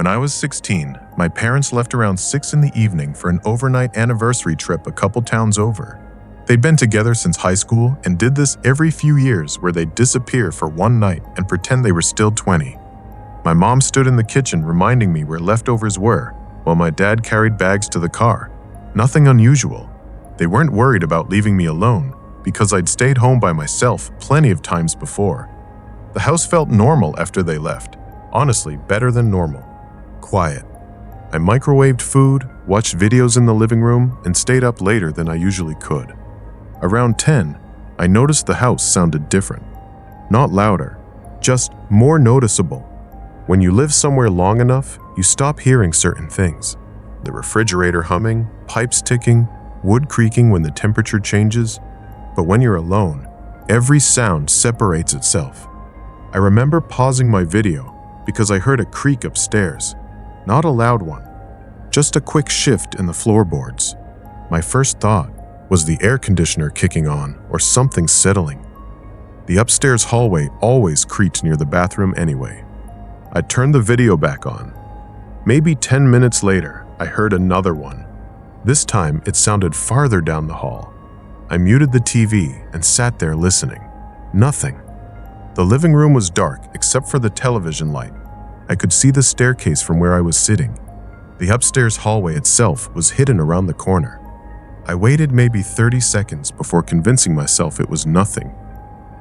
When I was 16, my parents left around 6 in the evening for an overnight anniversary trip a couple towns over. They'd been together since high school and did this every few years where they'd disappear for one night and pretend they were still 20. My mom stood in the kitchen reminding me where leftovers were, while my dad carried bags to the car. Nothing unusual. They weren't worried about leaving me alone because I'd stayed home by myself plenty of times before. The house felt normal after they left. Honestly, better than normal. Quiet. I microwaved food, watched videos in the living room, and stayed up later than I usually could. Around 10, I noticed the house sounded different. Not louder, just more noticeable. When you live somewhere long enough, you stop hearing certain things. The refrigerator humming, pipes ticking, wood creaking when the temperature changes. But when you're alone, every sound separates itself. I remember pausing my video because I heard a creak upstairs. Not a loud one, just a quick shift in the floorboards. My first thought was the air conditioner kicking on or something settling. The upstairs hallway always creaked near the bathroom anyway. I turned the video back on. Maybe 10 minutes later, I heard another one. This time, it sounded farther down the hall. I muted the TV and sat there listening. Nothing. The living room was dark except for the television light. I could see the staircase from where I was sitting. The upstairs hallway itself was hidden around the corner. I waited maybe 30 seconds before convincing myself it was nothing.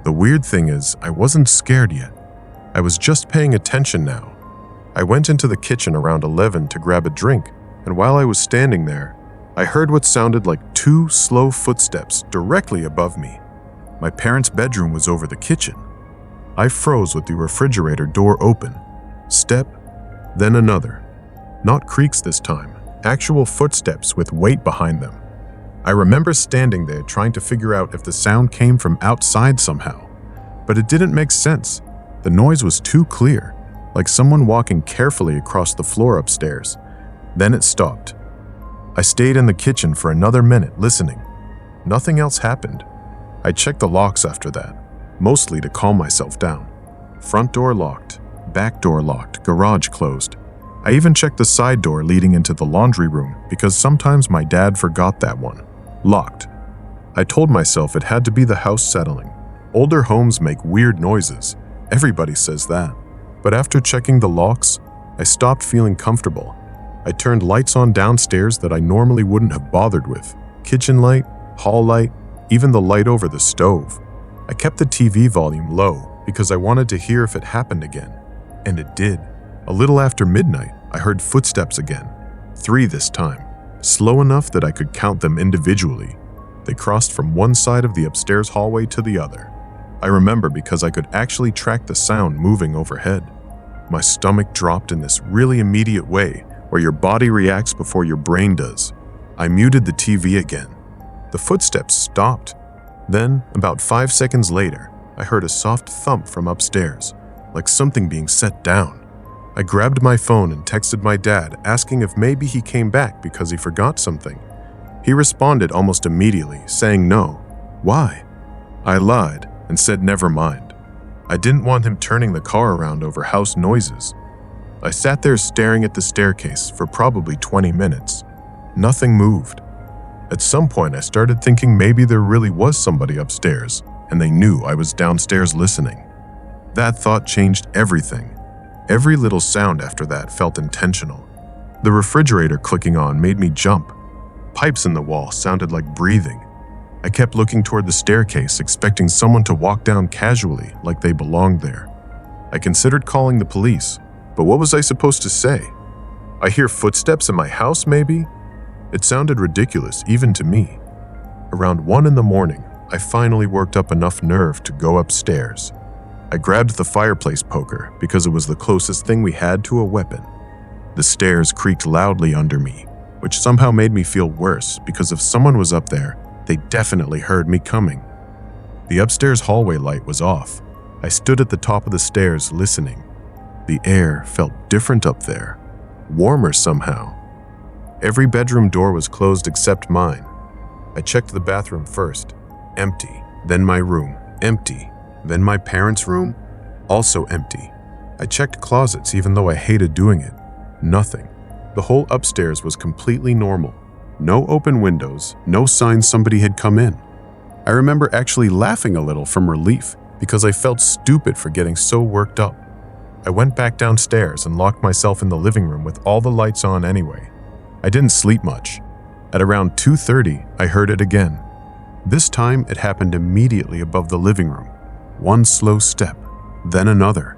The weird thing is, I wasn't scared yet. I was just paying attention now. I went into the kitchen around 11 to grab a drink, and while I was standing there, I heard what sounded like 2 slow footsteps directly above me. My parents' bedroom was over the kitchen. I froze with the refrigerator door open. Step, then another. Not creaks this time, actual footsteps with weight behind them. I remember standing there trying to figure out if the sound came from outside somehow, but it didn't make sense. The noise was too clear, like someone walking carefully across the floor upstairs. Then it stopped. I stayed in the kitchen for another minute listening. Nothing else happened. I checked the locks after that, mostly to calm myself down. Front door locked. Back door locked, garage closed. I even checked the side door leading into the laundry room because sometimes my dad forgot that one. Locked. I told myself it had to be the house settling. Older homes make weird noises. Everybody says that. But after checking the locks, I stopped feeling comfortable. I turned lights on downstairs that I normally wouldn't have bothered with. Kitchen light, hall light, even the light over the stove. I kept the TV volume low because I wanted to hear if it happened again. And it did. A little after midnight, I heard footsteps again. 3 this time, slow enough that I could count them individually. They crossed from one side of the upstairs hallway to the other. I remember because I could actually track the sound moving overhead. My stomach dropped in this really immediate way where your body reacts before your brain does. I muted the TV again. The footsteps stopped. Then, about 5 seconds later, I heard a soft thump from upstairs, like something being set down. I grabbed my phone and texted my dad, asking if maybe he came back because he forgot something. He responded almost immediately, saying no. Why? I lied and said never mind. I didn't want him turning the car around over house noises. I sat there staring at the staircase for probably 20 minutes. Nothing moved. At some point, I started thinking maybe there really was somebody upstairs, and they knew I was downstairs listening. That thought changed everything. Every little sound after that felt intentional. The refrigerator clicking on made me jump. Pipes in the wall sounded like breathing. I kept looking toward the staircase, expecting someone to walk down casually like they belonged there. I considered calling the police, but what was I supposed to say? I hear footsteps in my house, maybe? It sounded ridiculous, even to me. Around 1 in the morning, I finally worked up enough nerve to go upstairs. I grabbed the fireplace poker because it was the closest thing we had to a weapon. The stairs creaked loudly under me, which somehow made me feel worse because if someone was up there, they definitely heard me coming. The upstairs hallway light was off. I stood at the top of the stairs listening. The air felt different up there, warmer somehow. Every bedroom door was closed except mine. I checked the bathroom first, empty, then my room, empty, then my parents' room, also empty. I checked closets even though I hated doing it. Nothing. The whole upstairs was completely normal. No open windows, no signs somebody had come in. I remember actually laughing a little from relief because I felt stupid for getting so worked up. I went back downstairs and locked myself in the living room with all the lights on anyway. I didn't sleep much. At around 2:30, I heard it again. This time, it happened immediately above the living room. One slow step, then another.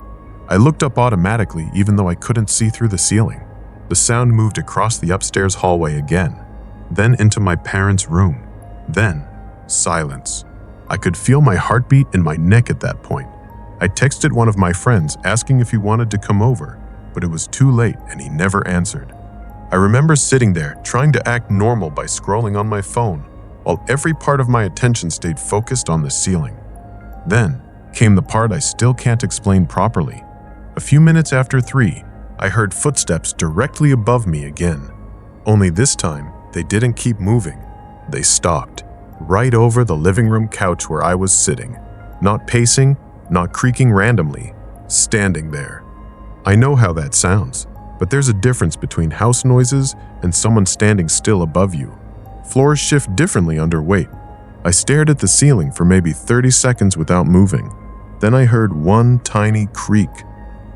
I looked up automatically even though I couldn't see through the ceiling. The sound moved across the upstairs hallway again, then into my parents' room. Then, silence. I could feel my heartbeat in my neck at that point. I texted one of my friends asking if he wanted to come over, but it was too late and he never answered. I remember sitting there trying to act normal by scrolling on my phone, while every part of my attention stayed focused on the ceiling. Then came the part I still can't explain properly. A few minutes after 3, I heard footsteps directly above me again. Only this time, they didn't keep moving. They stopped, right over the living room couch where I was sitting. Not pacing, not creaking randomly, standing there. I know how that sounds, but there's a difference between house noises and someone standing still above you. Floors shift differently under weight. I stared at the ceiling for maybe 30 seconds without moving. Then I heard one tiny creak,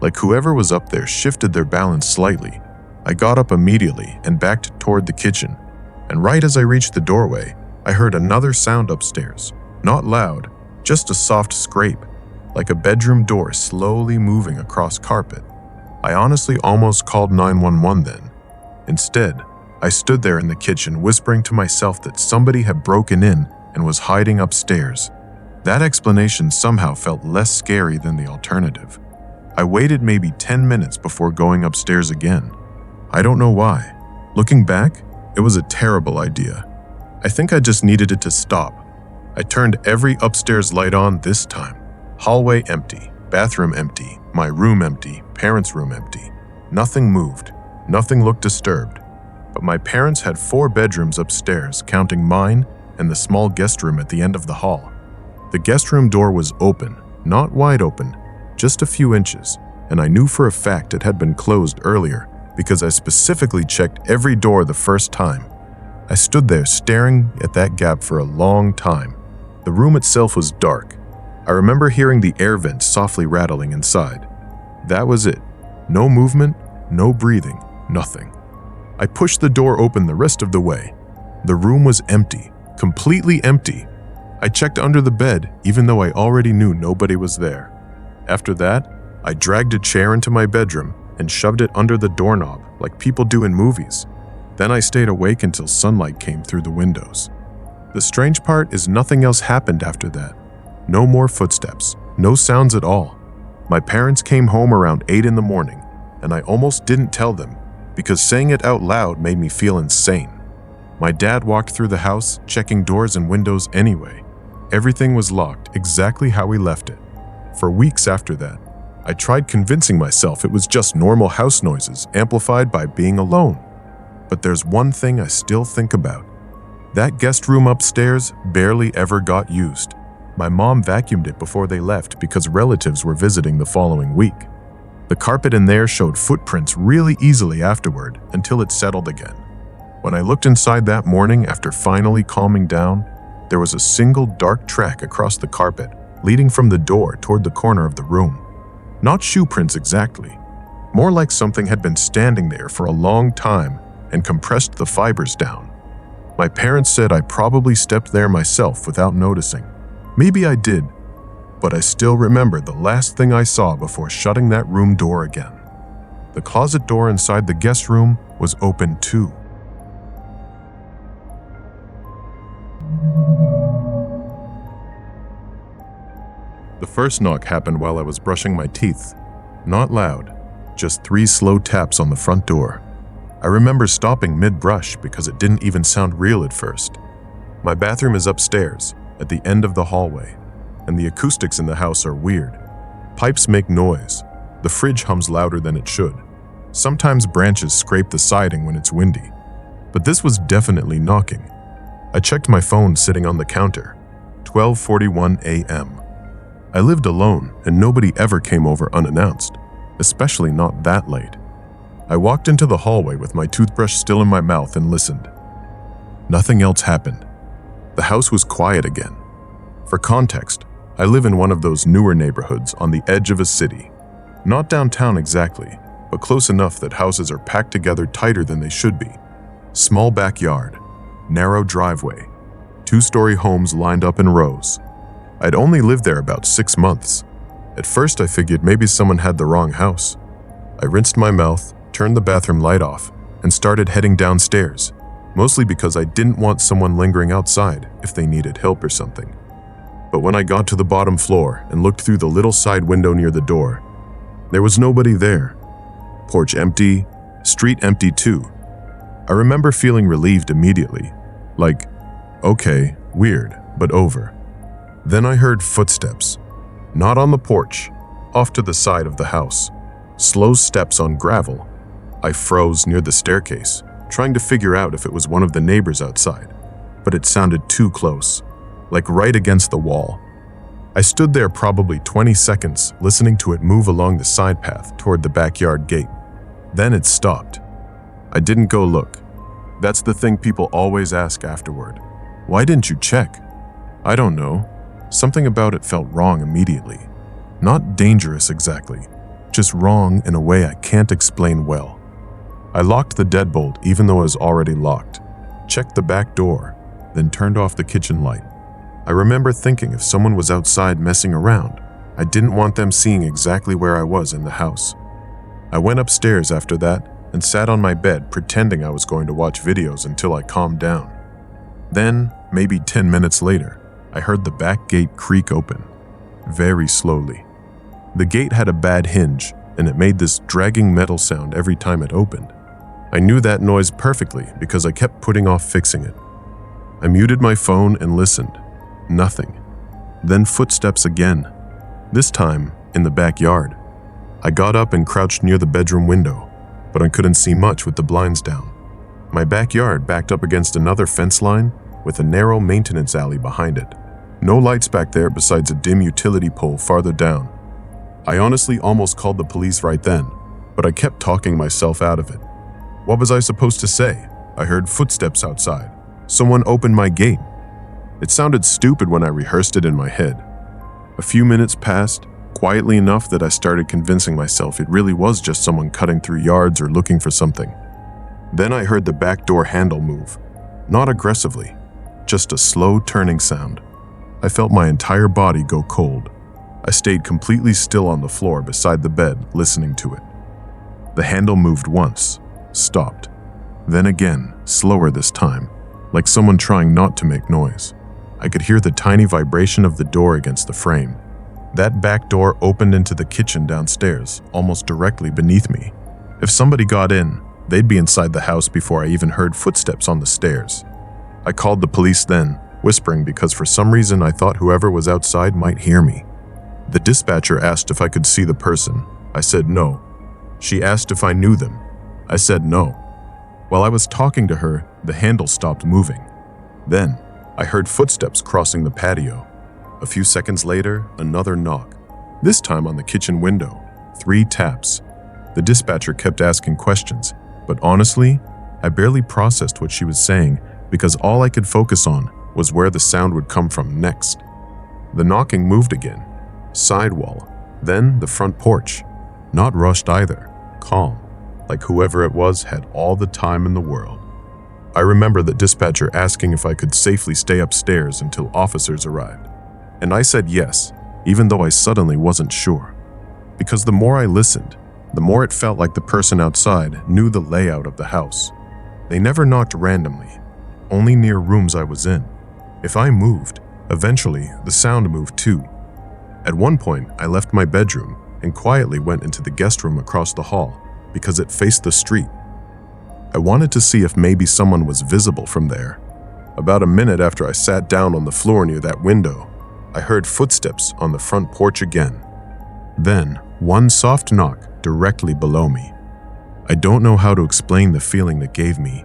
like whoever was up there shifted their balance slightly. I got up immediately and backed toward the kitchen. And right as I reached the doorway, I heard another sound upstairs. Not loud, just a soft scrape, like a bedroom door slowly moving across carpet. I honestly almost called 911 then. Instead, I stood there in the kitchen whispering to myself that somebody had broken in and was hiding upstairs. That explanation somehow felt less scary than the alternative. I waited maybe 10 minutes before going upstairs again. I don't know why. Looking back, it was a terrible idea. I think I just needed it to stop. I turned every upstairs light on this time. Hallway empty, bathroom empty, my room empty, parents' room empty. Nothing moved. Nothing looked disturbed. But my parents had 4 bedrooms upstairs, counting mine and the small guest room at the end of the hall. The guest room door was open, not wide open, just a few inches, and I knew for a fact it had been closed earlier because I specifically checked every door the first time. I stood there staring at that gap for a long time. The room itself was dark. I remember hearing the air vent softly rattling inside. That was it. No movement, no breathing, nothing. I pushed the door open the rest of the way. The room was empty, completely empty. I checked under the bed, even though I already knew nobody was there. After that, I dragged a chair into my bedroom and shoved it under the doorknob like people do in movies. Then I stayed awake until sunlight came through the windows. The strange part is nothing else happened after that. No more footsteps, no sounds at all. My parents came home around 8 in the morning, and I almost didn't tell them because saying it out loud made me feel insane. My dad walked through the house, checking doors and windows anyway. Everything was locked exactly how we left it. For weeks after that, I tried convincing myself it was just normal house noises amplified by being alone. But there's one thing I still think about. That guest room upstairs barely ever got used. My mom vacuumed it before they left because relatives were visiting the following week. The carpet in there showed footprints really easily afterward until it settled again. When I looked inside that morning after finally calming down, there was a single dark track across the carpet leading from the door toward the corner of the room. Not shoe prints exactly, more like something had been standing there for a long time and compressed the fibers down. My parents said I probably stepped there myself without noticing. Maybe I did, but I still remember the last thing I saw before shutting that room door again. The closet door inside the guest room was open too. The first knock happened while I was brushing my teeth. Not loud, just 3 slow taps on the front door. I remember stopping mid-brush because it didn't even sound real at first. My bathroom is upstairs, at the end of the hallway, and the acoustics in the house are weird. Pipes make noise. The fridge hums louder than it should. Sometimes branches scrape the siding when it's windy. But this was definitely knocking. I checked my phone sitting on the counter. 12:41 a.m. I lived alone and nobody ever came over unannounced, especially not that late. I walked into the hallway with my toothbrush still in my mouth and listened. Nothing else happened. The house was quiet again. For context, I live in one of those newer neighborhoods on the edge of a city. Not downtown exactly, but close enough that houses are packed together tighter than they should be. Small backyard, narrow driveway, two-story homes lined up in rows. I'd only lived there about 6 months. At first I figured maybe someone had the wrong house. I rinsed my mouth, turned the bathroom light off, and started heading downstairs, mostly because I didn't want someone lingering outside if they needed help or something. But when I got to the bottom floor and looked through the little side window near the door, there was nobody there. Porch empty, street empty too. I remember feeling relieved immediately, like, okay, weird, but over. Then I heard footsteps, not on the porch, off to the side of the house. Slow steps on gravel. I froze near the staircase, trying to figure out if it was one of the neighbors outside, but it sounded too close, like right against the wall. I stood there probably 20 seconds, listening to it move along the side path toward the backyard gate. Then it stopped. I didn't go look. That's the thing people always ask afterward. Why didn't you check? I don't know. Something about it felt wrong immediately. Not dangerous exactly, just wrong in a way I can't explain well. I locked the deadbolt even though it was already locked, checked the back door, then turned off the kitchen light. I remember thinking if someone was outside messing around, I didn't want them seeing exactly where I was in the house. I went upstairs after that and sat on my bed pretending I was going to watch videos until I calmed down. Then, maybe 10 minutes later, I heard the back gate creak open, very slowly. The gate had a bad hinge, and it made this dragging metal sound every time it opened. I knew that noise perfectly because I kept putting off fixing it. I muted my phone and listened. Nothing. Then footsteps again, this time in the backyard. I got up and crouched near the bedroom window, but I couldn't see much with the blinds down. My backyard backed up against another fence line with a narrow maintenance alley behind it. No lights back there besides a dim utility pole farther down. I honestly almost called the police right then, but I kept talking myself out of it. What was I supposed to say? I heard footsteps outside. Someone opened my gate. It sounded stupid when I rehearsed it in my head. A few minutes passed, quietly enough that I started convincing myself it really was just someone cutting through yards or looking for something. Then I heard the back door handle move. Not aggressively, just a slow turning sound. I felt my entire body go cold. I stayed completely still on the floor beside the bed, listening to it. The handle moved once, stopped. Then again, slower this time, like someone trying not to make noise. I could hear the tiny vibration of the door against the frame. That back door opened into the kitchen downstairs, almost directly beneath me. If somebody got in, they'd be inside the house before I even heard footsteps on the stairs. I called the police then, whispering because for some reason I thought whoever was outside might hear me. The dispatcher asked if I could see the person. I said no. She asked if I knew them. I said no. While I was talking to her, the handle stopped moving. Then, I heard footsteps crossing the patio. A few seconds later, another knock. This time on the kitchen window. 3 taps. The dispatcher kept asking questions, but honestly, I barely processed what she was saying because all I could focus on was where the sound would come from next. The knocking moved again. Sidewall. Then the front porch. Not rushed either. Calm. Like whoever it was had all the time in the world. I remember the dispatcher asking if I could safely stay upstairs until officers arrived. And I said yes, even though I suddenly wasn't sure. Because the more I listened, the more it felt like the person outside knew the layout of the house. They never knocked randomly, only near rooms I was in. If I moved, eventually the sound moved too. At one point, I left my bedroom and quietly went into the guest room across the hall because it faced the street. I wanted to see if maybe someone was visible from there. About a minute after I sat down on the floor near that window, I heard footsteps on the front porch again. Then, one soft knock directly below me. I don't know how to explain the feeling that gave me.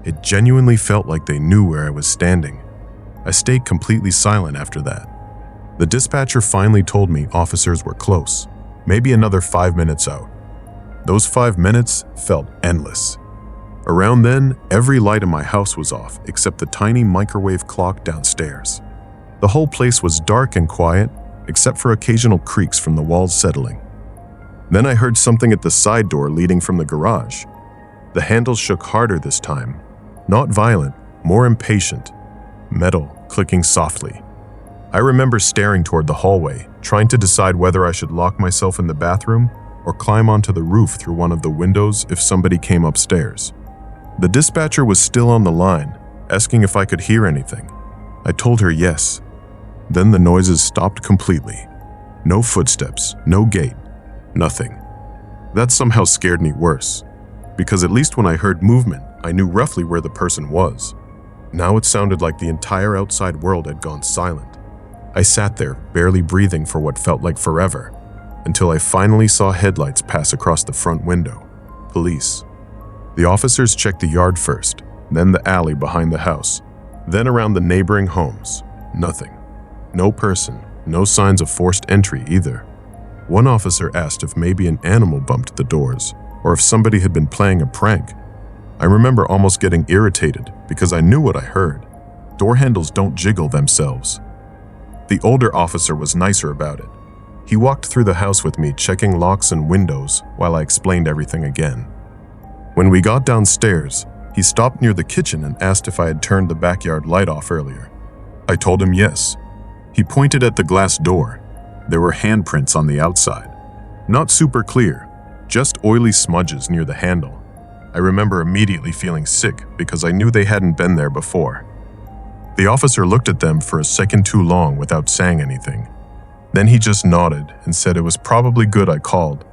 It genuinely felt like they knew where I was standing. I stayed completely silent after that. The dispatcher finally told me officers were close, maybe another 5 minutes out. Those 5 minutes felt endless. Around then, every light in my house was off except the tiny microwave clock downstairs. The whole place was dark and quiet, except for occasional creaks from the walls settling. Then I heard something at the side door leading from the garage. The handle shook harder this time. Not violent, more impatient. Metal clicking softly. I remember staring toward the hallway, trying to decide whether I should lock myself in the bathroom or climb onto the roof through one of the windows if somebody came upstairs. The dispatcher was still on the line, asking if I could hear anything. I told her yes. Then the noises stopped completely. No footsteps, no gate, nothing. That somehow scared me worse, because at least when I heard movement, I knew roughly where the person was. Now it sounded like the entire outside world had gone silent. I sat there, barely breathing for what felt like forever, until I finally saw headlights pass across the front window. Police. The officers checked the yard first, then the alley behind the house, then around the neighboring homes. Nothing. No person, no signs of forced entry either. One officer asked if maybe an animal bumped the doors, or if somebody had been playing a prank. I remember almost getting irritated because I knew what I heard. Door handles don't jiggle themselves. The older officer was nicer about it. He walked through the house with me, checking locks and windows while I explained everything again. When we got downstairs, he stopped near the kitchen and asked if I had turned the backyard light off earlier. I told him yes. He pointed at the glass door. There were handprints on the outside. Not super clear, just oily smudges near the handle. I remember immediately feeling sick because I knew they hadn't been there before. The officer looked at them for a second too long without saying anything. Then he just nodded and said it was probably good I called.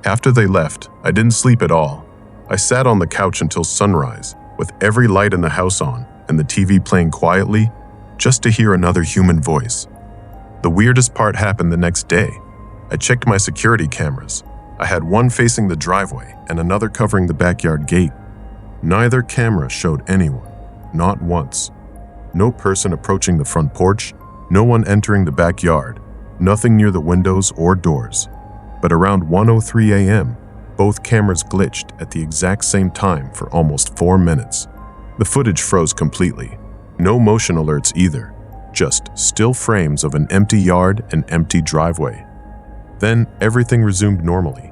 After they left, I didn't sleep at all. I sat on the couch until sunrise, with every light in the house on and the TV playing quietly, just to hear another human voice. The weirdest part happened the next day. I checked my security cameras. I had one facing the driveway and another covering the backyard gate. Neither camera showed anyone, not once. No person approaching the front porch, no one entering the backyard, nothing near the windows or doors. But around 1:03 a.m., both cameras glitched at the exact same time for almost 4 minutes. The footage froze completely. No motion alerts either, just still frames of an empty yard and empty driveway. Then everything resumed normally.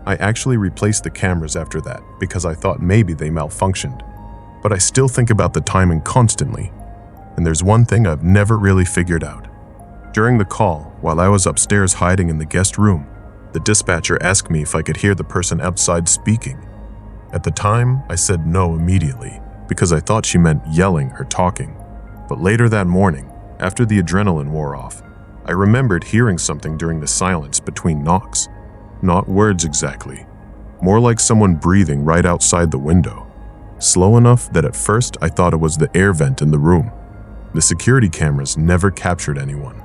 I actually replaced the cameras after that because I thought maybe they malfunctioned. But I still think about the timing constantly. And there's one thing I've never really figured out. During the call, while I was upstairs hiding in the guest room, the dispatcher asked me if I could hear the person outside speaking. At the time, I said no immediately because I thought she meant yelling or talking. But later that morning, after the adrenaline wore off, I remembered hearing something during the silence between knocks. Not words exactly, more like someone breathing right outside the window. Slow enough that at first I thought it was the air vent in the room. The security cameras never captured anyone.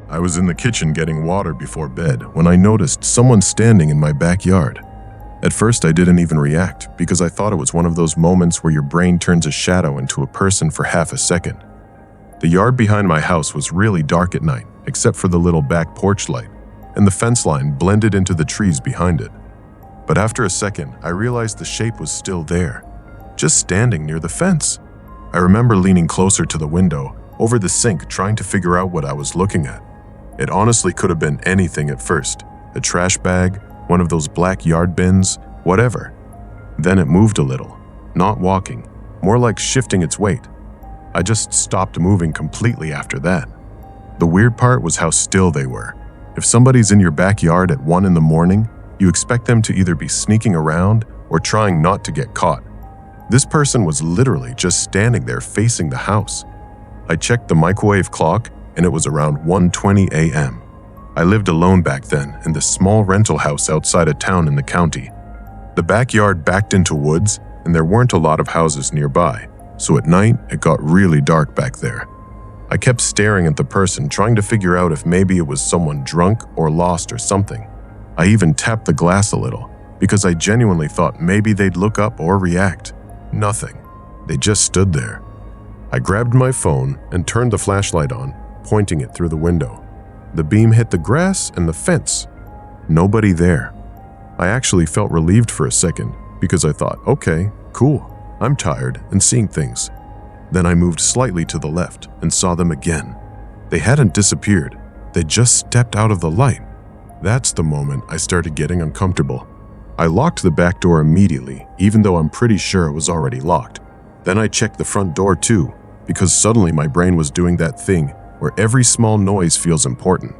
I was in the kitchen getting water before bed when I noticed someone standing in my backyard. At first I didn't even react because I thought it was one of those moments where your brain turns a shadow into a person for half a second. The yard behind my house was really dark at night, except for the little back porch light, and the fence line blended into the trees behind it. But after a second, I realized the shape was still there, just standing near the fence. I remember leaning closer to the window, over the sink, trying to figure out what I was looking at. It honestly could have been anything at first, a trash bag, one of those black yard bins, whatever. Then it moved a little, not walking, more like shifting its weight. I just stopped moving completely after that. The weird part was how still they were. If somebody's in your backyard at 1 in the morning, you expect them to either be sneaking around or trying not to get caught. This person was literally just standing there facing the house. I checked the microwave clock and it was around 1:20 a.m. I lived alone back then in this small rental house outside of town in the county. The backyard backed into woods and there weren't a lot of houses nearby, so at night it got really dark back there. I kept staring at the person, trying to figure out if maybe it was someone drunk or lost or something. I even tapped the glass a little because I genuinely thought maybe they'd look up or react. Nothing. They just stood there. I grabbed my phone and turned the flashlight on, pointing it through the window. The beam hit the grass and the fence. Nobody there. I actually felt relieved for a second because I thought, okay, cool, I'm tired and seeing things. Then I moved slightly to the left and saw them again. They hadn't disappeared. They just stepped out of the light. That's the moment I started getting uncomfortable. I locked the back door immediately, even though I'm pretty sure it was already locked. Then I checked the front door too, because suddenly my brain was doing that thing where every small noise feels important.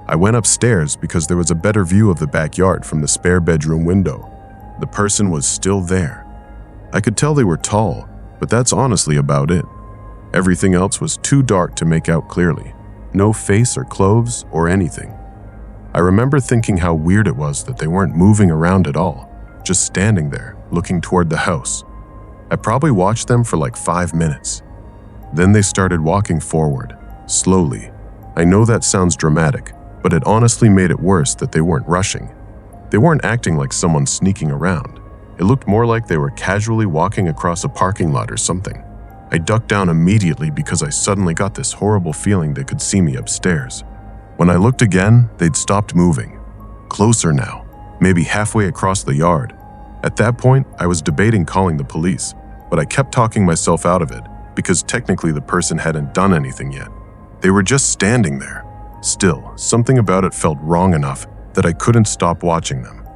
I went upstairs because there was a better view of the backyard from the spare bedroom window. The person was still there. I could tell they were tall, but that's honestly about it. Everything else was too dark to make out clearly. No face or clothes or anything. I remember thinking how weird it was that they weren't moving around at all, just standing there, looking toward the house. I probably watched them for like 5 minutes. Then they started walking forward, slowly. I know that sounds dramatic, but it honestly made it worse that they weren't rushing. They weren't acting like someone sneaking around. It looked more like they were casually walking across a parking lot or something. I ducked down immediately because I suddenly got this horrible feeling they could see me upstairs. When I looked again, they'd stopped moving. Closer now, maybe halfway across the yard. At that point, I was debating calling the police, but I kept talking myself out of it because technically the person hadn't done anything yet. They were just standing there. Still, something about it felt wrong enough that I couldn't stop watching them.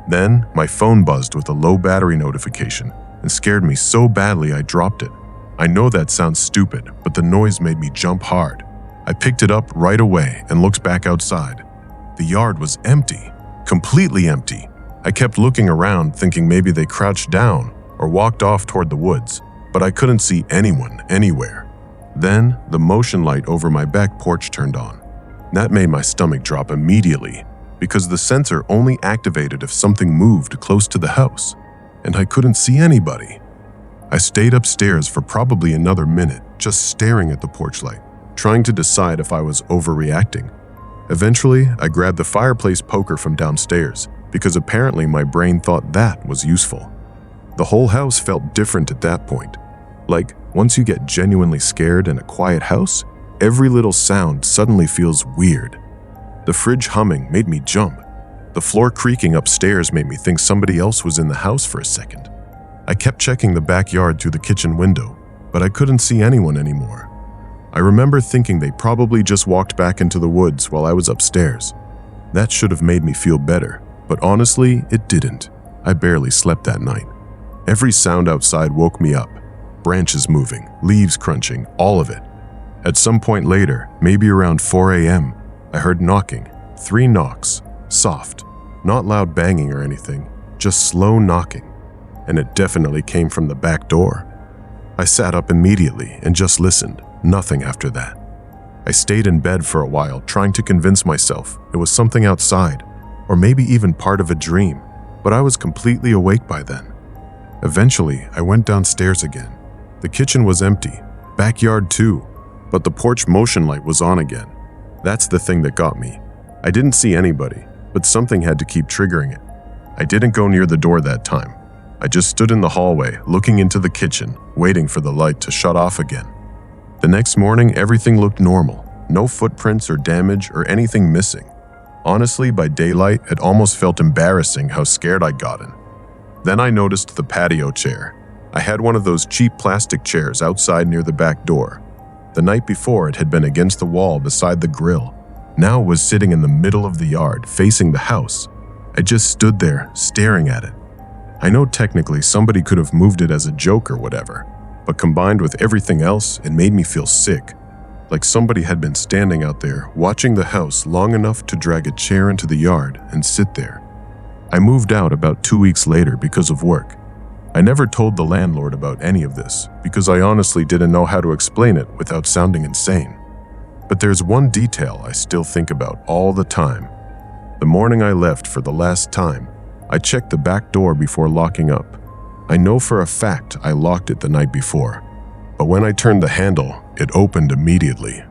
Then, my phone buzzed with a low battery notification and scared me so badly I dropped it. I know that sounds stupid, but the noise made me jump hard. I picked it up right away and looked back outside. The yard was empty, completely empty. I kept looking around thinking maybe they crouched down or walked off toward the woods, but I couldn't see anyone anywhere. Then, the motion light over my back porch turned on. That made my stomach drop immediately because the sensor only activated if something moved close to the house, and I couldn't see anybody. I stayed upstairs for probably another minute just staring at the porch light, trying to decide if I was overreacting. Eventually, I grabbed the fireplace poker from downstairs because apparently my brain thought that was useful. The whole house felt different at that point. Like, once you get genuinely scared in a quiet house, every little sound suddenly feels weird. The fridge humming made me jump. The floor creaking upstairs made me think somebody else was in the house for a second. I kept checking the backyard through the kitchen window, but I couldn't see anyone anymore. I remember thinking they probably just walked back into the woods while I was upstairs. That should have made me feel better, but honestly, it didn't. I barely slept that night. Every sound outside woke me up. Branches moving, leaves crunching, all of it. At some point later, maybe around 4 a.m., I heard knocking. 3 knocks, soft, not loud banging or anything, just slow knocking. And it definitely came from the back door. I sat up immediately and just listened. Nothing after that. I stayed in bed for a while, trying to convince myself it was something outside, or maybe even part of a dream, but I was completely awake by then. Eventually, I went downstairs again. The kitchen was empty, backyard too, but the porch motion light was on again. That's the thing that got me. I didn't see anybody, but something had to keep triggering it. I didn't go near the door that time. I just stood in the hallway, looking into the kitchen, waiting for the light to shut off again. The next morning, everything looked normal. No footprints or damage or anything missing. Honestly, by daylight, it almost felt embarrassing how scared I'd gotten. Then I noticed the patio chair. I had one of those cheap plastic chairs outside near the back door. The night before, it had been against the wall beside the grill. Now it was sitting in the middle of the yard, facing the house. I just stood there, staring at it. I know technically somebody could have moved it as a joke or whatever, but combined with everything else, it made me feel sick. Like somebody had been standing out there, watching the house long enough to drag a chair into the yard and sit there. I moved out about 2 weeks later because of work. I never told the landlord about any of this because I honestly didn't know how to explain it without sounding insane. But there's one detail I still think about all the time. The morning I left for the last time, I checked the back door before locking up. I know for a fact I locked it the night before, but when I turned the handle, it opened immediately.